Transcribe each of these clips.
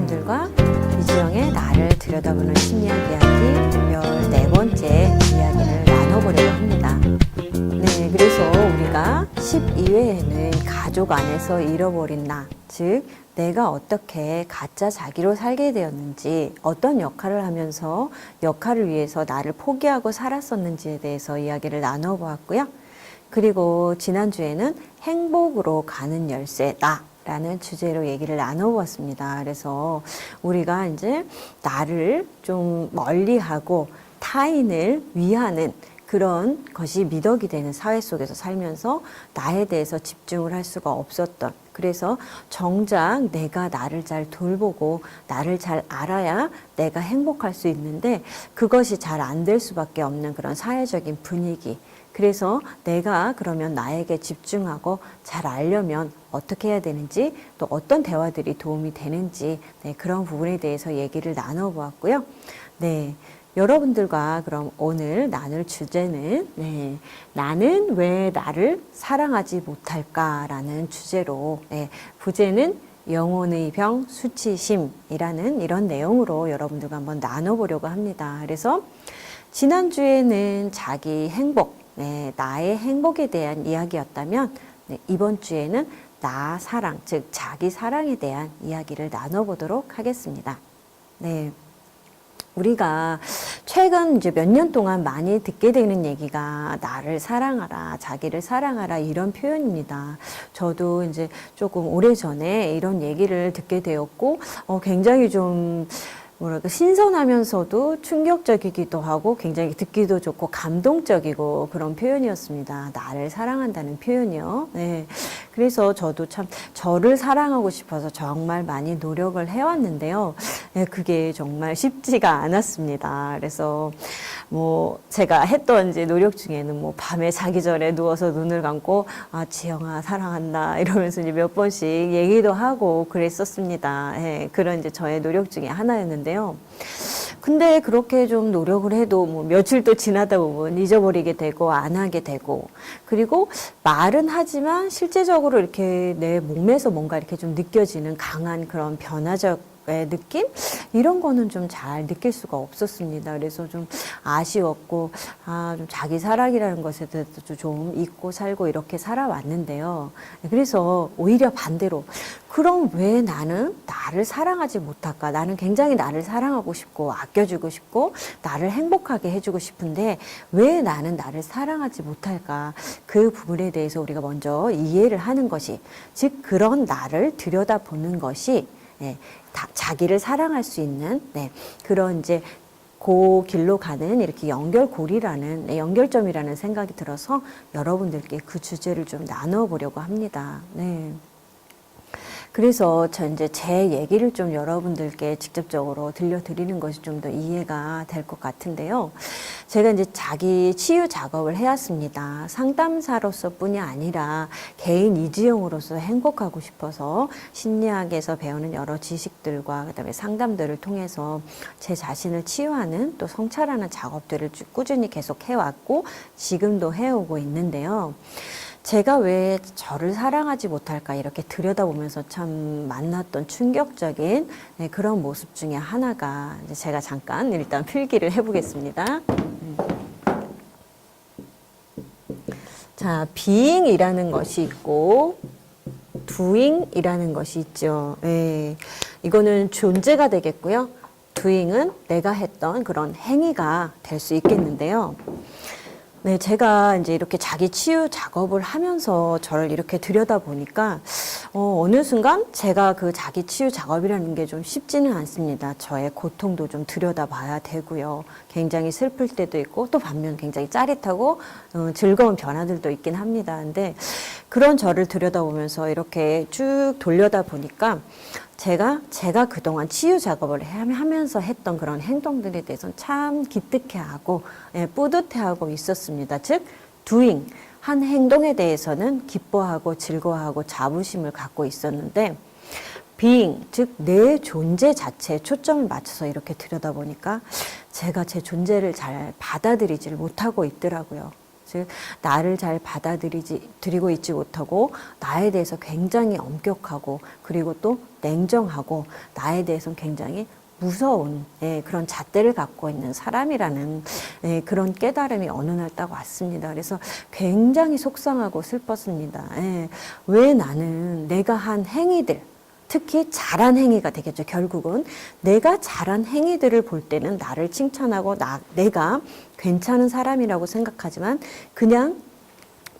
여러분들과 이주영의 나를 들여다보는 심리학 이야기 14번째 이야기를 나눠보려고 합니다. 네, 그래서 우리가 12회에는 가족 안에서 잃어버린 나, 즉 내가 어떻게 가짜 자기로 살게 되었는지, 어떤 역할을 하면서 역할을 위해서 나를 포기하고 살았었는지에 대해서 이야기를 나눠보았고요. 그리고 지난주에는 행복으로 가는 열쇠, 나라는 주제로 얘기를 나눠보았습니다. 그래서 우리가 이제 나를 좀 멀리하고 타인을 위하는 그런 것이 미덕이 되는 사회 속에서 살면서 나에 대해서 집중을 할 수가 없었던, 그래서 정작 내가 나를 잘 돌보고 나를 잘 알아야 내가 행복할 수 있는데 그것이 잘 안 될 수밖에 없는 그런 사회적인 분위기. 그래서 내가 그러면 나에게 집중하고 잘 알려면 어떻게 해야 되는지, 또 어떤 대화들이 도움이 되는지, 네, 그런 부분에 대해서 얘기를 나눠보았고요. 네. 여러분들과 그럼 오늘 나눌 주제는 나는 왜 나를 사랑하지 못할까라는 주제로, 부제는 영혼의 병 수치심이라는 이런 내용으로 여러분들과 한번 나눠보려고 합니다. 그래서 지난주에는 자기 행복, 나의 행복에 대한 이야기였다면 이번 주에는 나 사랑, 즉 자기 사랑에 대한 이야기를 나눠보도록 하겠습니다. 네. 우리가 최근 이제 몇 년 동안 많이 듣게 되는 얘기가 나를 사랑하라, 자기를 사랑하라 이런 표현입니다. 저도 이제 조금 오래전에 이런 얘기를 듣게 되었고, 굉장히 좀 뭐랄까 신선하면서도 충격적이기도 하고 굉장히 듣기도 좋고 감동적이고 그런 표현이었습니다. 나를 사랑한다는 표현이요. 네. 그래서 저도 참 저를 사랑하고 싶어서 정말 많이 노력을 해왔는데요. 네, 그게 정말 쉽지가 않았습니다. 그래서 뭐 제가 했던 이제 노력 중에는 뭐 밤에 자기 전에 누워서 눈을 감고 지영아 사랑한다 이러면서 이제 몇 번씩 얘기도 하고 그랬었습니다. 네, 그런 이제 저의 노력 중에 하나였는데요. 근데 그렇게 좀 노력을 해도 뭐 며칠 또 지나다 보면 잊어버리게 되고 안 하게 되고, 그리고 말은 하지만 실제적으로 이렇게 내 몸에서 뭔가 이렇게 좀 느껴지는 강한 그런 변화적 느낌? 이런 거는 좀 잘 느낄 수가 없었습니다. 그래서 좀 아쉬웠고, 좀 자기 사랑이라는 것에 대해서도 좀 잊고 살고 이렇게 살아왔는데요. 그래서 오히려 반대로, 그럼 왜 나는 나를 사랑하지 못할까? 나는 굉장히 나를 사랑하고 싶고, 아껴주고 싶고, 나를 행복하게 해주고 싶은데, 왜 나는 나를 사랑하지 못할까? 그 부분에 대해서 우리가 먼저 이해를 하는 것이, 즉, 그런 나를 들여다보는 것이, 자기를 사랑할 수 있는 그런 이제 그 길로 가는 이렇게 연결고리라는 연결점이라는 생각이 들어서 여러분들께 그 주제를 좀 나눠보려고 합니다. 네. 그래서 저 이제 제 얘기를 좀 여러분들께 직접적으로 들려드리는 것이 좀 더 이해가 될 것 같은데요. 제가 이제 자기 치유 작업을 해왔습니다. 상담사로서 뿐이 아니라 개인 이지영으로서 행복하고 싶어서 심리학에서 배우는 여러 지식들과 그다음에 상담들을 통해서 제 자신을 치유하는 또 성찰하는 작업들을 쭉 꾸준히 계속 해왔고 지금도 해오고 있는데요. 제가 왜 저를 사랑하지 못할까 이렇게 들여다보면서 참 만났던 충격적인 그런 모습 중에 하나가 이제 제가 잠깐 일단 필기를 해보겠습니다. 자, being이라는 것이 있고 doing이라는 것이 있죠. 이거는 존재가 되겠고요. doing은 내가 했던 그런 행위가 될 수 있겠는데요. 네, 제가 이제 이렇게 자기 치유 작업을 하면서 저를 이렇게 들여다보니까, 어느 순간 제가 그 자기 치유 작업이라는 게 좀 쉽지는 않습니다. 저의 고통도 좀 들여다봐야 되고요. 굉장히 슬플 때도 있고, 또 반면 굉장히 짜릿하고, 즐거운 변화들도 있긴 합니다. 근데 그런 저를 들여다보면서 이렇게 쭉 돌려다 보니까, 제가 그동안 치유 작업을 하면서 했던 그런 행동들에 대해서는 참 기특해하고 뿌듯해하고 있었습니다. 즉, doing, 한 행동에 대해서는 기뻐하고 즐거워하고 자부심을 갖고 있었는데, being, 즉 내 존재 자체에 초점을 맞춰서 이렇게 들여다보니까 제가 제 존재를 잘 받아들이지를 못하고 있더라고요. 즉 나를 잘 받아들이고 있지 못하고 나에 대해서 굉장히 엄격하고 그리고 또 냉정하고 나에 대해서는 굉장히 무서운 그런 잣대를 갖고 있는 사람이라는 그런 깨달음이 어느 날 딱 왔습니다. 그래서 굉장히 속상하고 슬펐습니다. 왜 나는 내가 한 행위들, 특히 잘한 행위가 되겠죠. 결국은 내가 잘한 행위들을 볼 때는 나를 칭찬하고 내가 괜찮은 사람이라고 생각하지만 그냥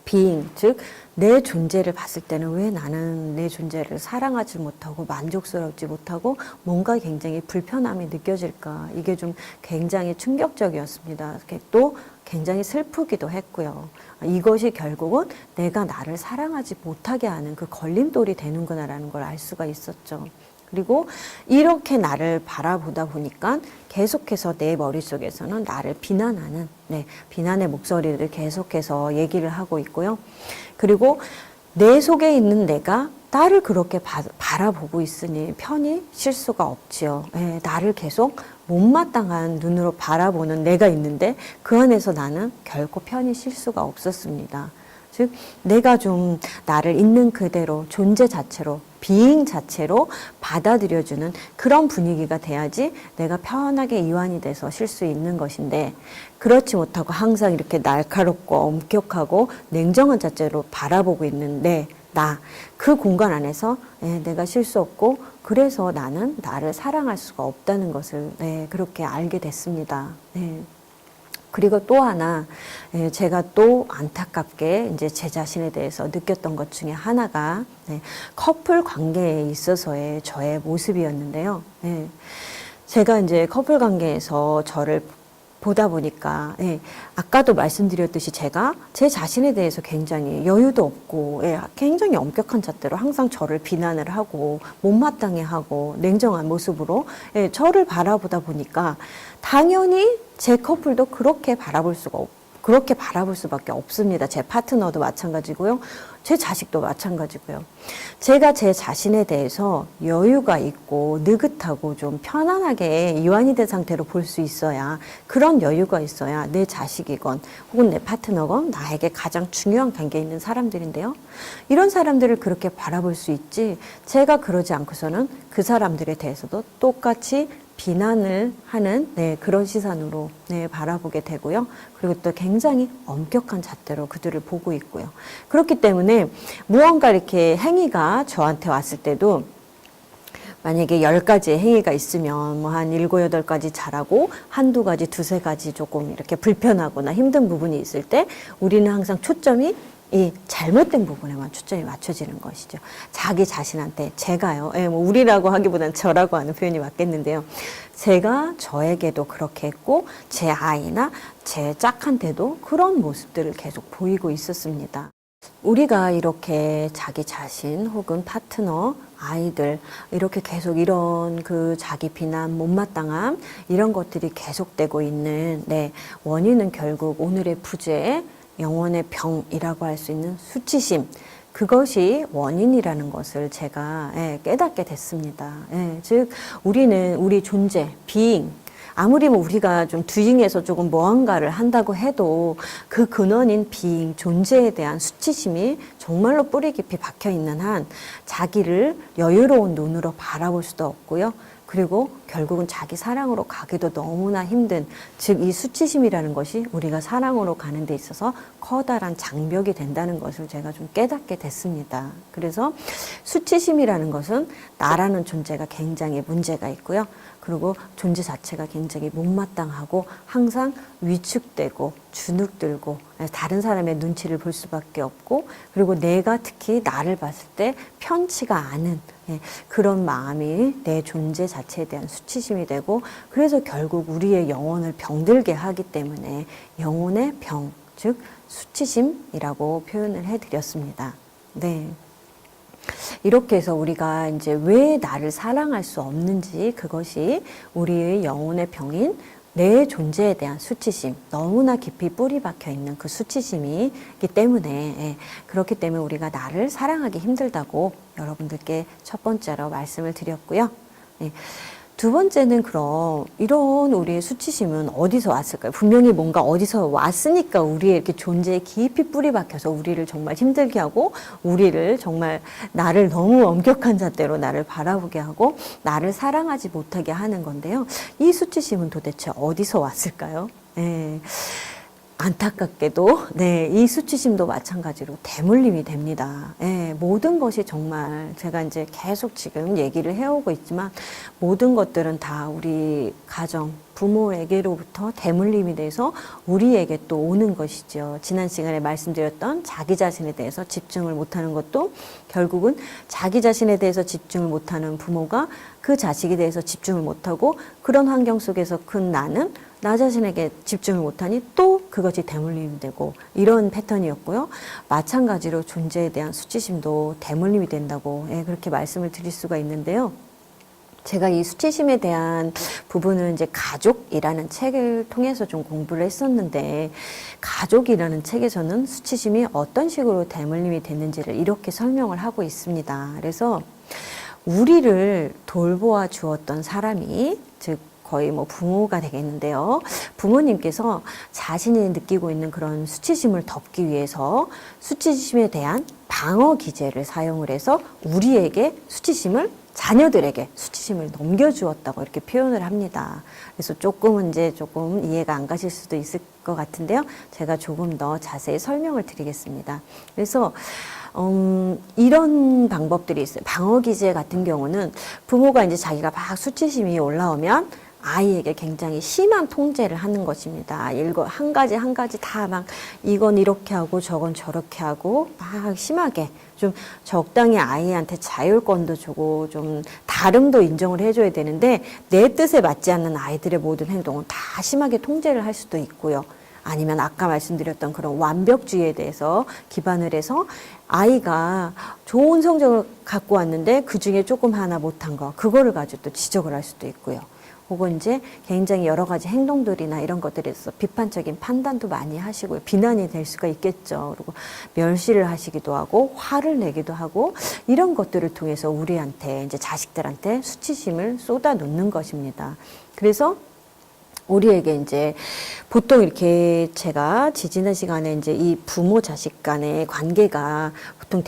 being, 즉 내 존재를 봤을 때는 왜 나는 내 존재를 사랑하지 못하고 만족스럽지 못하고 뭔가 굉장히 불편함이 느껴질까. 이게 좀 굉장히 충격적이었습니다. 또 굉장히 슬프기도 했고요. 이것이 결국은 내가 나를 사랑하지 못하게 하는 그 걸림돌이 되는구나라는 걸 알 수가 있었죠. 그리고 이렇게 나를 바라보다 보니까 계속해서 내 머릿속에서는 나를 비난하는 비난의 목소리를 계속해서 얘기를 하고 있고요. 그리고 내 속에 있는 내가 나를 그렇게 바라보고 있으니 편히 쉴 수가 없지요. 나를 계속 못마땅한 눈으로 바라보는 내가 있는데 그 안에서 나는 결코 편히 쉴 수가 없었습니다. 즉 내가 좀 나를 있는 그대로 존재 자체로 비잉 자체로 받아들여주는 그런 분위기가 돼야지 내가 편하게 이완이 돼서 쉴 수 있는 것인데 그렇지 못하고 항상 이렇게 날카롭고 엄격하고 냉정한 자체로 바라보고 있는 나, 그 공간 안에서 내가 쉴 수 없고 그래서 나는 나를 사랑할 수가 없다는 것을 그렇게 알게 됐습니다. 그리고 또 하나 제가 또 안타깝게 이제 제 자신에 대해서 느꼈던 것 중에 하나가 커플 관계에 있어서의 저의 모습이었는데요. 제가 이제 커플 관계에서 저를 보다 보니까 아까도 말씀드렸듯이 제가 제 자신에 대해서 굉장히 여유도 없고 굉장히 엄격한 잣대로 항상 저를 비난을 하고 못마땅해 하고 냉정한 모습으로 저를 바라보다 보니까 당연히 제 커플도 그렇게 바라볼 수밖에 없습니다. 제 파트너도 마찬가지고요. 제 자식도 마찬가지고요. 제가 제 자신에 대해서 여유가 있고 느긋하고 좀 편안하게 이완이 된 상태로 볼 수 있어야 그런 여유가 있어야 내 자식이건 혹은 내 파트너건 나에게 가장 중요한 관계에 있는 사람들인데요. 이런 사람들을 그렇게 바라볼 수 있지 제가 그러지 않고서는 그 사람들에 대해서도 똑같이 비난을 하는 그런 시선으로 바라보게 되고요. 그리고 또 굉장히 엄격한 잣대로 그들을 보고 있고요. 그렇기 때문에 무언가 이렇게 행위가 저한테 왔을 때도 만약에 10가지의 행위가 있으면 뭐 한 7, 8가지 잘하고 한두 가지, 두세 가지 조금 이렇게 불편하거나 힘든 부분이 있을 때 우리는 항상 초점이 이 잘못된 부분에만 초점이 맞춰지는 것이죠. 자기 자신한테 제가요. 뭐 우리라고 하기보다는 저라고 하는 표현이 맞겠는데요. 제가 저에게도 그렇게 했고 제 아이나 제 짝한테도 그런 모습들을 계속 보이고 있었습니다. 우리가 이렇게 자기 자신 혹은 파트너, 아이들 이렇게 계속 이런 그 자기 비난, 못마땅함 이런 것들이 계속되고 있는 원인은 결국 오늘의 부제 영혼의 병이라고 할 수 있는 수치심, 그것이 원인이라는 것을 제가 깨닫게 됐습니다. 즉 우리는 우리 존재, being, 아무리 뭐 우리가 좀 doing에서 조금 무언가를 한다고 해도 그 근원인 being, 존재에 대한 수치심이 정말로 뿌리 깊이 박혀 있는 한 자기를 여유로운 눈으로 바라볼 수도 없고요. 그리고 결국은 자기 사랑으로 가기도 너무나 힘든, 즉 이 수치심이라는 것이 우리가 사랑으로 가는 데 있어서 커다란 장벽이 된다는 것을 제가 좀 깨닫게 됐습니다. 그래서 수치심이라는 것은 나라는 존재가 굉장히 문제가 있고요. 그리고 존재 자체가 굉장히 못마땅하고 항상 위축되고 주눅들고 다른 사람의 눈치를 볼 수밖에 없고, 그리고 내가 특히 나를 봤을 때 편치가 않은 그런 마음이 내 존재 자체에 대한 수치심이 되고, 그래서 결국 우리의 영혼을 병들게 하기 때문에 영혼의 병, 즉 수치심이라고 표현을 해드렸습니다. 네. 이렇게 해서 우리가 이제 왜 나를 사랑할 수 없는지, 그것이 우리의 영혼의 병인 내 존재에 대한 수치심, 너무나 깊이 뿌리 박혀 있는 그 수치심이기 때문에, 그렇기 때문에 우리가 나를 사랑하기 힘들다고 여러분들께 첫 번째로 말씀을 드렸고요. 두 번째는 그럼 이런 우리의 수치심은 어디서 왔을까요? 분명히 뭔가 어디서 왔으니까 우리의 이렇게 존재에 깊이 뿌리 박혀서 우리를 정말 힘들게 하고 우리를 정말 나를 너무 엄격한 잣대로 나를 바라보게 하고 나를 사랑하지 못하게 하는 건데요. 이 수치심은 도대체 어디서 왔을까요? 예. 안타깝게도 이 수치심도 마찬가지로 대물림이 됩니다. 모든 것이 정말 제가 이제 계속 지금 얘기를 해오고 있지만 모든 것들은 다 우리 가정, 부모에게로부터 대물림이 돼서 우리에게 또 오는 것이죠. 지난 시간에 말씀드렸던 자기 자신에 대해서 집중을 못하는 것도 결국은 자기 자신에 대해서 집중을 못하는 부모가 그 자식에 대해서 집중을 못하고 그런 환경 속에서 큰 나는 나 자신에게 집중을 못하니 또 그것이 대물림이 되고 이런 패턴이었고요. 마찬가지로 존재에 대한 수치심도 대물림이 된다고 그렇게 말씀을 드릴 수가 있는데요. 제가 이 수치심에 대한 부분은 이제 가족이라는 책을 통해서 좀 공부를 했었는데 가족이라는 책에서는 수치심이 어떤 식으로 대물림이 됐는지를 이렇게 설명을 하고 있습니다. 그래서 우리를 돌보아 주었던 사람이 즉 거의 뭐 부모가 되겠는데요. 부모님께서 자신이 느끼고 있는 그런 수치심을 덮기 위해서 수치심에 대한 방어 기제를 사용을 해서 우리에게 수치심을 자녀들에게 수치심을 넘겨주었다고 이렇게 표현을 합니다. 그래서 조금 이해가 안 가실 수도 있을 것 같은데요. 제가 조금 더 자세히 설명을 드리겠습니다. 그래서 이런 방법들이 있어요. 방어 기제 같은 경우는 부모가 이제 자기가 막 수치심이 올라오면 아이에게 굉장히 심한 통제를 하는 것입니다. 한 가지 다 막 이건 이렇게 하고 저건 저렇게 하고 막 심하게 좀 적당히 아이한테 자율권도 주고 좀 다름도 인정을 해줘야 되는데 내 뜻에 맞지 않는 아이들의 모든 행동은 다 심하게 통제를 할 수도 있고요. 아니면 아까 말씀드렸던 그런 완벽주의에 대해서 기반을 해서 아이가 좋은 성적을 갖고 왔는데 그중에 조금 하나 못한 거 그거를 가지고 또 지적을 할 수도 있고요. 혹은 이제 굉장히 여러 가지 행동들이나 이런 것들에 대해서 비판적인 판단도 많이 하시고요. 비난이 될 수가 있겠죠. 그리고 멸시를 하시기도 하고 화를 내기도 하고 이런 것들을 통해서 우리한테 이제 자식들한테 수치심을 쏟아놓는 것입니다. 그래서 우리에게 이제 보통 이렇게 제가 지지난 시간에 이제 이 부모 자식 간의 관계가 보통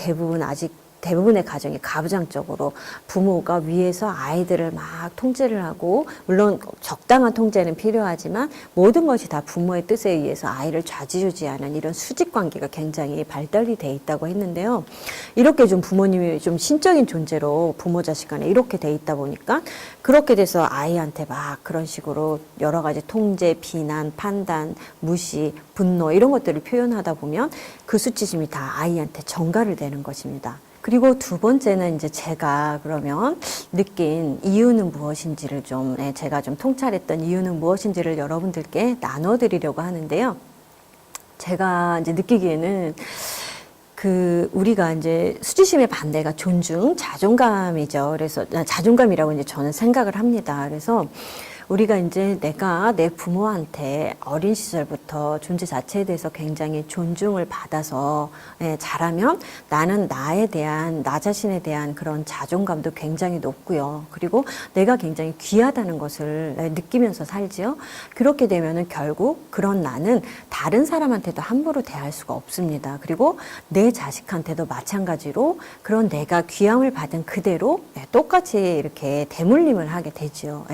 대부분의 가정이 가부장적으로 부모가 위에서 아이들을 막 통제를 하고 물론 적당한 통제는 필요하지만 모든 것이 다 부모의 뜻에 의해서 아이를 좌지우지하는 이런 수직 관계가 굉장히 발달이 돼 있다고 했는데요. 이렇게 좀 부모님이 좀 신적인 존재로 부모 자식 간에 이렇게 돼 있다 보니까 그렇게 돼서 아이한테 막 그런 식으로 여러 가지 통제, 비난, 판단, 무시, 분노 이런 것들을 표현하다 보면 그 수치심이 다 아이한테 전가를 되는 것입니다. 그리고 두 번째는 이제 제가 그러면 느낀 이유는 무엇인지를 제가 좀 통찰했던 이유는 무엇인지를 여러분들께 나눠드리려고 하는데요. 제가 이제 느끼기에는 우리가 이제 수치심의 반대가 존중, 자존감이죠. 그래서 자존감이라고 이제 저는 생각을 합니다. 그래서 우리가 이제 내가 내 부모한테 어린 시절부터 존재 자체에 대해서 굉장히 존중을 받아서 자라면 나는 나 자신에 대한 그런 자존감도 굉장히 높고요. 그리고 내가 굉장히 귀하다는 것을 느끼면서 살지요. 그렇게 되면은 결국 그런 나는 다른 사람한테도 함부로 대할 수가 없습니다. 그리고 내 자식한테도 마찬가지로 그런 내가 귀함을 받은 그대로 똑같이 이렇게 대물림을 하게 되죠.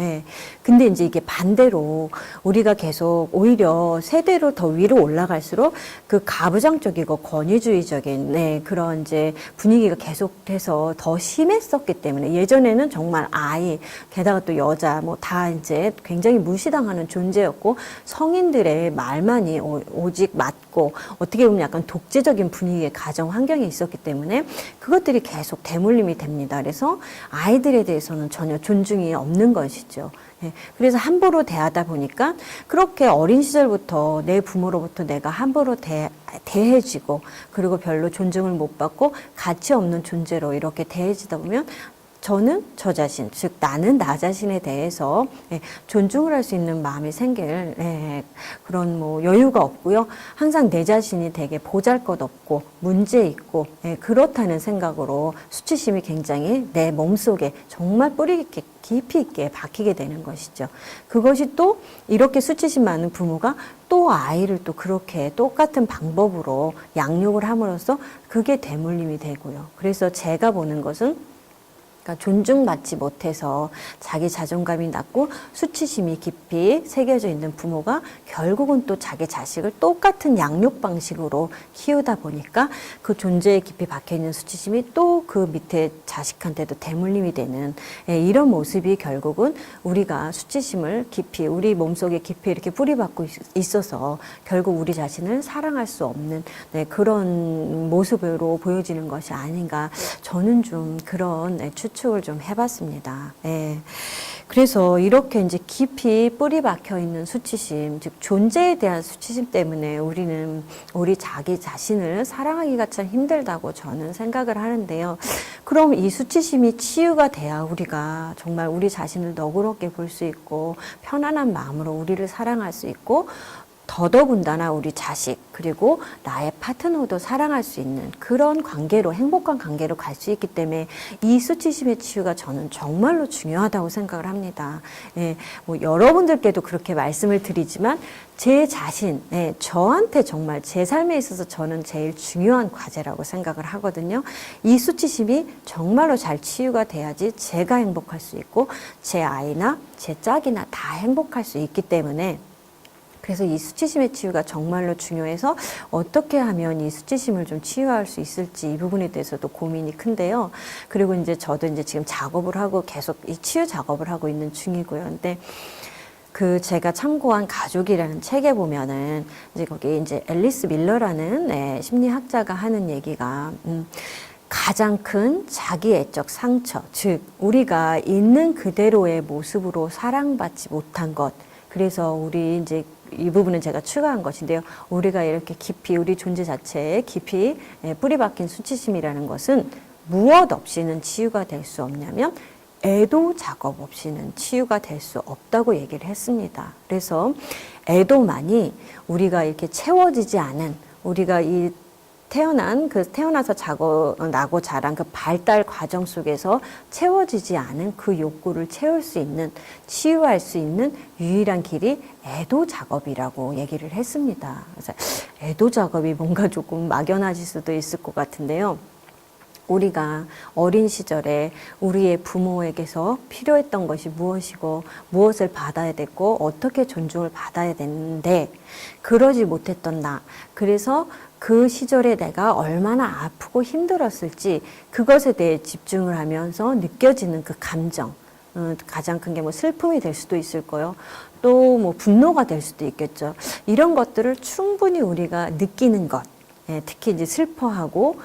근데 이제 이게 반대로 우리가 계속 오히려 세대로 더 위로 올라갈수록 그 가부장적이고 권위주의적인 그런 이제 분위기가 계속해서 더 심했었기 때문에 예전에는 정말 아이 게다가 또 여자 뭐 다 이제 굉장히 무시당하는 존재였고 성인들의 말만이 오직 맞고 어떻게 보면 약간 독재적인 분위기의 가정 환경에 있었기 때문에 그것들이 계속 대물림이 됩니다. 그래서 아이들에 대해서는 전혀 존중이 없는 것이죠. 그래서 함부로 대하다 보니까 그렇게 어린 시절부터 내 부모로부터 내가 함부로 대해지고 그리고 별로 존중을 못 받고 가치 없는 존재로 이렇게 대해지다 보면 저는 저 자신, 즉 나는 나 자신에 대해서 존중을 할 수 있는 마음이 생길 그런 뭐 여유가 없고요. 항상 내 자신이 되게 보잘것없고 문제 있고 그렇다는 생각으로 수치심이 굉장히 내 몸속에 정말 뿌리 깊이 있게 박히게 되는 것이죠. 그것이 또 이렇게 수치심 많은 부모가 또 아이를 또 그렇게 똑같은 방법으로 양육을 함으로써 그게 대물림이 되고요. 그래서 제가 보는 것은 그러니까 존중받지 못해서 자기 자존감이 낮고 수치심이 깊이 새겨져 있는 부모가 결국은 또 자기 자식을 똑같은 양육 방식으로 키우다 보니까 그 존재에 깊이 박혀있는 수치심이 또 그 밑에 자식한테도 대물림이 되는 이런 모습이 결국은 우리가 수치심을 깊이 우리 몸속에 깊이 이렇게 뿌리박고 있어서 결국 우리 자신을 사랑할 수 없는 그런 모습으로 보여지는 것이 아닌가 저는 좀 그런 추측을 좀 해봤습니다. 그래서 이렇게 이제 깊이 뿌리 박혀 있는 수치심, 즉 존재에 대한 수치심 때문에 우리는 우리 자기 자신을 사랑하기가 참 힘들다고 저는 생각을 하는데요. 그럼 이 수치심이 치유가 돼야 우리가 정말 우리 자신을 너그럽게 볼 수 있고 편안한 마음으로 우리를 사랑할 수 있고 더더군다나 우리 자식 그리고 나의 파트너도 사랑할 수 있는 그런 관계로 행복한 관계로 갈 수 있기 때문에 이 수치심의 치유가 저는 정말로 중요하다고 생각을 합니다. 뭐 여러분들께도 그렇게 말씀을 드리지만 제 자신, 저한테 정말 제 삶에 있어서 저는 제일 중요한 과제라고 생각을 하거든요. 이 수치심이 정말로 잘 치유가 돼야지 제가 행복할 수 있고 제 아이나 제 짝이나 다 행복할 수 있기 때문에 그래서 이 수치심의 치유가 정말로 중요해서 어떻게 하면 이 수치심을 좀 치유할 수 있을지 이 부분에 대해서도 고민이 큰데요. 그리고 이제 저도 이제 지금 작업을 하고 계속 이 치유 작업을 하고 있는 중이고요. 근데 그 제가 참고한 가족이라는 책에 보면은 이제 거기 이제 앨리스 밀러라는 심리학자가 하는 얘기가 가장 큰 자기애적 상처, 즉 우리가 있는 그대로의 모습으로 사랑받지 못한 것. 그래서 우리 이제 이 부분은 제가 추가한 것인데요. 우리가 이렇게 깊이 우리 존재 자체에 깊이 뿌리 박힌 수치심이라는 것은 무엇 없이는 치유가 될 수 없냐면 애도 작업 없이는 치유가 될 수 없다고 얘기를 했습니다. 그래서 애도만이 우리가 이렇게 채워지지 않은 우리가 이 태어나서 나고 자란 그 발달 과정 속에서 채워지지 않은 그 욕구를 채울 수 있는, 치유할 수 있는 유일한 길이 애도 작업이라고 얘기를 했습니다. 그래서 애도 작업이 뭔가 조금 막연하실 수도 있을 것 같은데요. 우리가 어린 시절에 우리의 부모에게서 필요했던 것이 무엇이고 무엇을 받아야 됐고 어떻게 존중을 받아야 되는데 그러지 못했던 나. 그래서 그 시절에 내가 얼마나 아프고 힘들었을지 그것에 대해 집중을 하면서 느껴지는 그 감정. 가장 큰 게 뭐 슬픔이 될 수도 있을 거요. 또 뭐 분노가 될 수도 있겠죠. 이런 것들을 충분히 우리가 느끼는 것. 특히 이제 슬퍼하고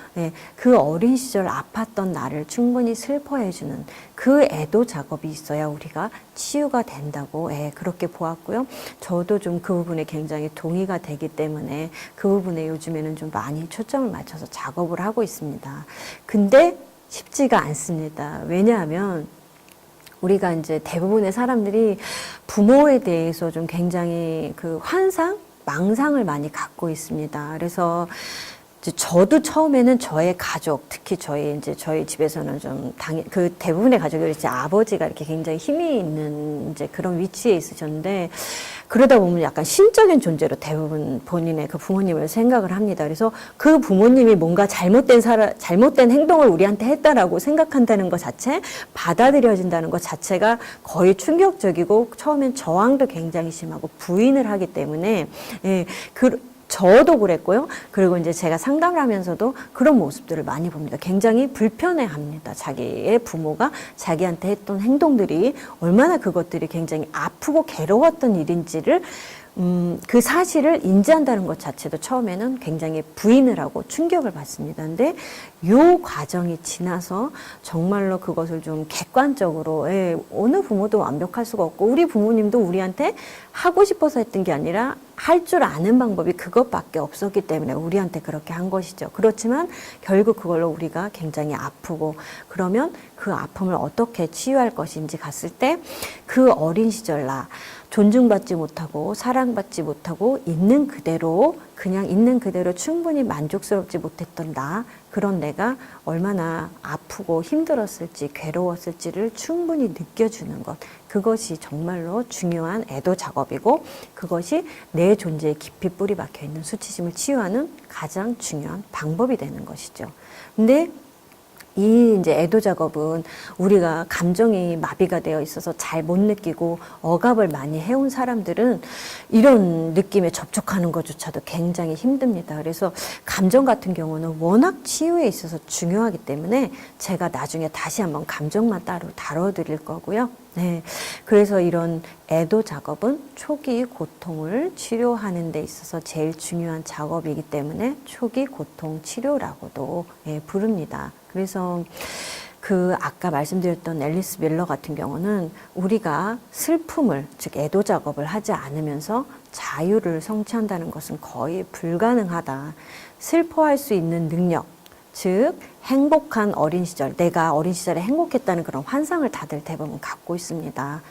그 어린 시절 아팠던 나를 충분히 슬퍼해주는 그 애도 작업이 있어야 우리가 치유가 된다고 그렇게 보았고요. 저도 좀 그 부분에 굉장히 동의가 되기 때문에 그 부분에 요즘에는 좀 많이 초점을 맞춰서 작업을 하고 있습니다. 근데 쉽지가 않습니다. 왜냐하면 우리가 이제 대부분의 사람들이 부모에 대해서 좀 굉장히 그 망상을 많이 갖고 있습니다. 그래서 저도 처음에는 저의 가족, 특히 저희 집에서는 좀 그 대부분의 가족이 이제 아버지가 이렇게 굉장히 힘이 있는 이제 그런 위치에 있으셨는데 그러다 보면 약간 신적인 존재로 대부분 본인의 그 부모님을 생각을 합니다. 그래서 그 부모님이 뭔가 잘못된 행동을 우리한테 했다라고 생각한다는 것 자체, 받아들여진다는 것 자체가 거의 충격적이고 처음엔 저항도 굉장히 심하고 부인을 하기 때문에 저도 그랬고요. 그리고 이제 제가 상담을 하면서도 그런 모습들을 많이 봅니다. 굉장히 불편해합니다. 자기의 부모가 자기한테 했던 행동들이 얼마나 그것들이 굉장히 아프고 괴로웠던 일인지를 그 사실을 인지한다는 것 자체도 처음에는 굉장히 부인을 하고 충격을 받습니다. 근데 요 과정이 지나서 정말로 그것을 좀 객관적으로, 어느 부모도 완벽할 수가 없고, 우리 부모님도 우리한테 하고 싶어서 했던 게 아니라 할 줄 아는 방법이 그것밖에 없었기 때문에 우리한테 그렇게 한 것이죠. 그렇지만 결국 그걸로 우리가 굉장히 아프고, 그러면 그 아픔을 어떻게 치유할 것인지 갔을 때 그 어린 시절 나 존중받지 못하고 사랑받지 못하고 있는 그대로, 그냥 있는 그대로 충분히 만족스럽지 못했던 나, 그런 내가 얼마나 아프고 힘들었을지 괴로웠을지를 충분히 느껴주는 것, 그것이 정말로 중요한 애도 작업이고, 그것이 내 존재에 깊이 뿌리 박혀 있는 수치심을 치유하는 가장 중요한 방법이 되는 것이죠. 근데 이 이제 애도 작업은 우리가 감정이 마비가 되어 있어서 잘 못 느끼고 억압을 많이 해온 사람들은 이런 느낌에 접촉하는 것조차도 굉장히 힘듭니다. 그래서 감정 같은 경우는 워낙 치유에 있어서 중요하기 때문에 제가 나중에 다시 한번 감정만 따로 다뤄드릴 거고요. 네. 그래서 이런 애도 작업은 초기 고통을 치료하는 데 있어서 제일 중요한 작업이기 때문에 초기 고통 치료라고도 부릅니다. 그래서 그 아까 말씀드렸던 앨리스 밀러 같은 경우는 우리가 슬픔을, 즉 애도 작업을 하지 않으면서 자유를 성취한다는 것은 거의 불가능하다. 슬퍼할 수 있는 능력, 즉 행복한 어린 시절, 내가 어린 시절에 행복했다는 그런 환상을 다들 대부분 갖고 있습니다.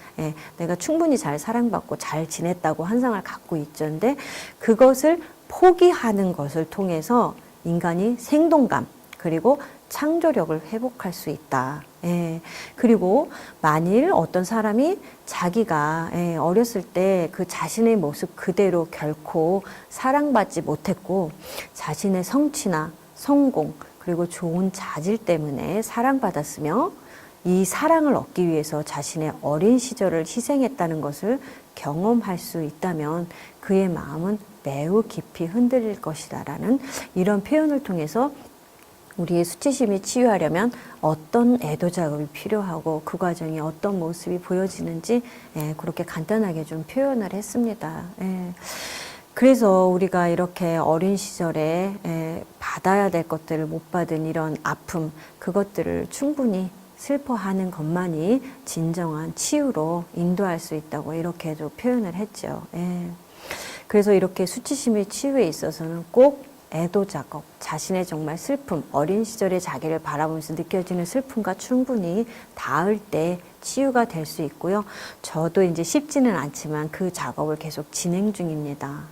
내가 충분히 잘 사랑받고 잘 지냈다고 환상을 갖고 있죠. 근데 그것을 포기하는 것을 통해서 인간이 생동감, 그리고 창조력을 회복할 수 있다. 그리고 만일 어떤 사람이 자기가 어렸을 때 그 자신의 모습 그대로 결코 사랑받지 못했고, 자신의 성취나 성공, 그리고 좋은 자질 때문에 사랑받았으며, 이 사랑을 얻기 위해서 자신의 어린 시절을 희생했다는 것을 경험할 수 있다면 그의 마음은 매우 깊이 흔들릴 것이다라는 이런 표현을 통해서 우리의 수치심이 치유하려면 어떤 애도 작업이 필요하고 그 과정이 어떤 모습이 보여지는지 그렇게 간단하게 좀 표현을 했습니다. 그래서 우리가 이렇게 어린 시절에 받아야 될 것들을 못 받은 이런 아픔, 그것들을 충분히 슬퍼하는 것만이 진정한 치유로 인도할 수 있다고 이렇게도 표현을 했죠. 그래서 이렇게 수치심의 치유에 있어서는 꼭 애도 작업, 자신의 정말 슬픔, 어린 시절의 자기를 바라보면서 느껴지는 슬픔과 충분히 닿을 때 치유가 될 수 있고요. 저도 이제 쉽지는 않지만 그 작업을 계속 진행 중입니다.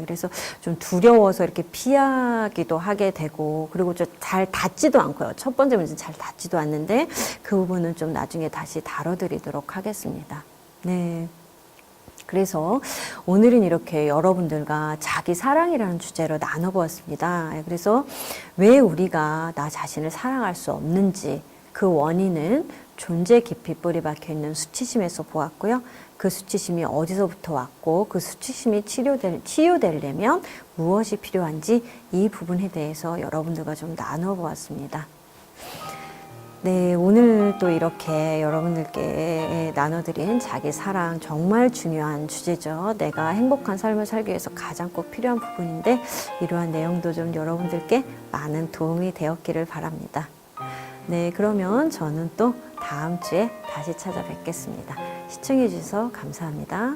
그래서 좀 두려워서 이렇게 피하기도 하게 되고, 그리고 좀 잘 닿지도 않고요. 첫 번째 문제는 잘 닿지도 않는데 그 부분은 좀 나중에 다시 다뤄드리도록 하겠습니다. 네. 그래서 오늘은 이렇게 여러분들과 자기 사랑이라는 주제로 나눠보았습니다. 그래서 왜 우리가 나 자신을 사랑할 수 없는지, 그 원인은 존재 깊이 뿌리 박혀 있는 수치심에서 보았고요. 그 수치심이 어디서부터 왔고 그 수치심이 치유되려면 무엇이 필요한지 이 부분에 대해서 여러분들과 좀 나눠보았습니다. 네, 오늘 또 이렇게 여러분들께 나눠드린 자기 사랑, 정말 중요한 주제죠. 내가 행복한 삶을 살기 위해서 가장 꼭 필요한 부분인데, 이러한 내용도 좀 여러분들께 많은 도움이 되었기를 바랍니다. 네, 그러면 저는 또 다음 주에 다시 찾아뵙겠습니다. 시청해 주셔서 감사합니다.